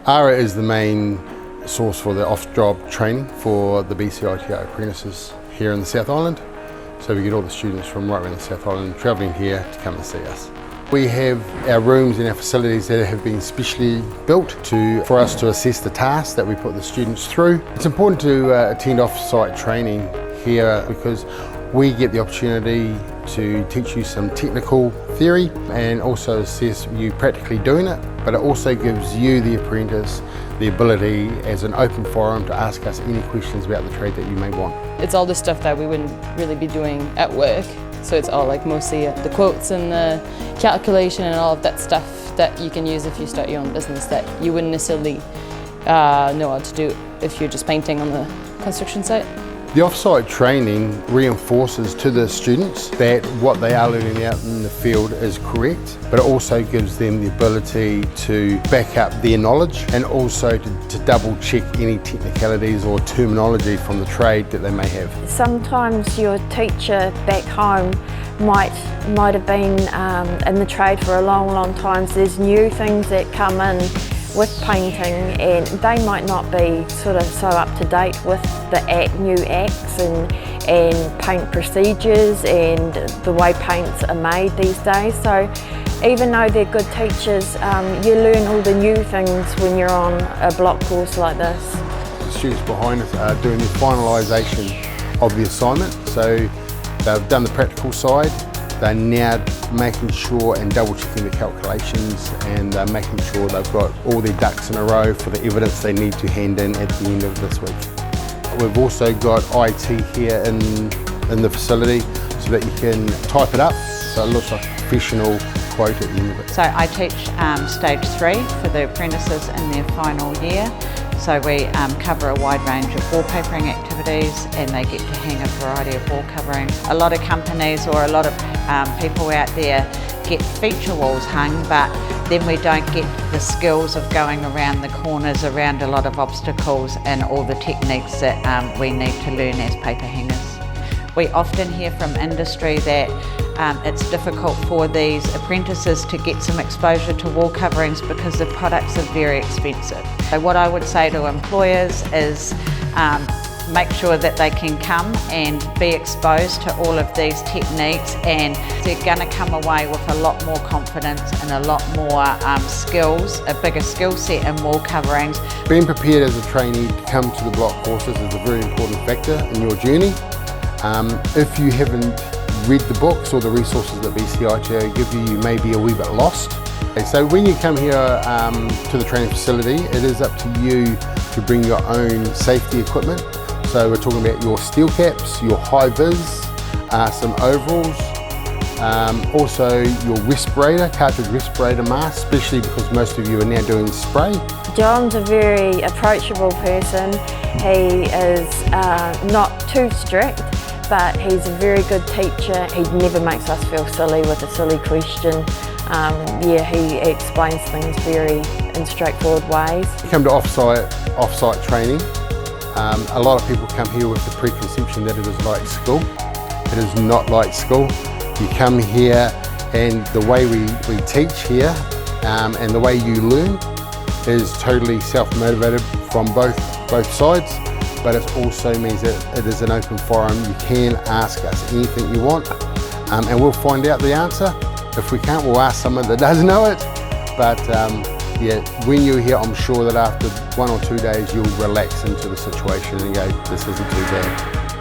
ARA is the main source for the off-job training for the BCITO apprentices here in the South Island. So we get all the students from right around the South Island travelling here to come and see us. We have our rooms and our facilities that have been specially built for us to assess the tasks that we put the students through. It's important to attend off-site training here because we get the opportunity to teach you some technical theory and also assess you practically doing it, but it also gives you, the apprentice, the ability as an open forum to ask us any questions about the trade that you may want. It's all the stuff that we wouldn't really be doing at work, so it's all like mostly the quotes and the calculation and all of that stuff that you can use if you start your own business that you wouldn't necessarily know how to do if you're just painting on the construction site. The off-site training reinforces to the students that what they are learning out in the field is correct, but it also gives them the ability to back up their knowledge and also to double check any technicalities or terminology from the trade that they may have. Sometimes your teacher back home might have been in the trade for a long time, so there's new things that come in with painting and they might not be sort of so up to date with the new acts and paint procedures and the way paints are made these days. So even though they're good teachers, you learn all the new things when you're on a block course like this. The students behind us are doing the finalisation of the assignment, so they've done the practical side. They're now making sure and double checking the calculations and making sure they've got all their ducks in a row for the evidence they need to hand in at the end of this week. We've also got IT here in the facility so that you can type it up so it looks like a professional quote at the end of it. So I teach stage 3 for the apprentices in their final year. So we cover a wide range of wallpapering activities and they get to hang a variety of wall covering. A lot of companies or a lot of people out there get feature walls hung, but then we don't get the skills of going around the corners, around a lot of obstacles and all the techniques that we need to learn as paper hangers. We often hear from industry that it's difficult for these apprentices to get some exposure to wall coverings because the products are very expensive. So what I would say to employers is make sure that they can come and be exposed to all of these techniques and they're going to come away with a lot more confidence and a lot more skills, a bigger skill set in wall coverings. Being prepared as a trainee to come to the block courses is a very important factor in your journey. If you haven't read the books or the resources that BCITO give you, you may be a wee bit lost. So when you come here to the training facility, it is up to you to bring your own safety equipment. So we're talking about your steel caps, your high vis, some overalls, also your respirator, cartridge respirator mask, especially because most of you are now doing spray. John's a very approachable person. He is not too strict, but he's a very good teacher. He never makes us feel silly with a silly question. He explains things in straightforward ways. You come to off-site training. A lot of people come here with the preconception that it is like school. It is not like school. You come here and the way we teach here and the way you learn is totally self-motivated from both sides, but it also means that it is an open forum. You can ask us anything you want and we'll find out the answer. If we can't, we'll ask someone that does know it. But yeah, when you're here, I'm sure that after 1 or 2 days, you'll relax into the situation and go, this isn't too bad.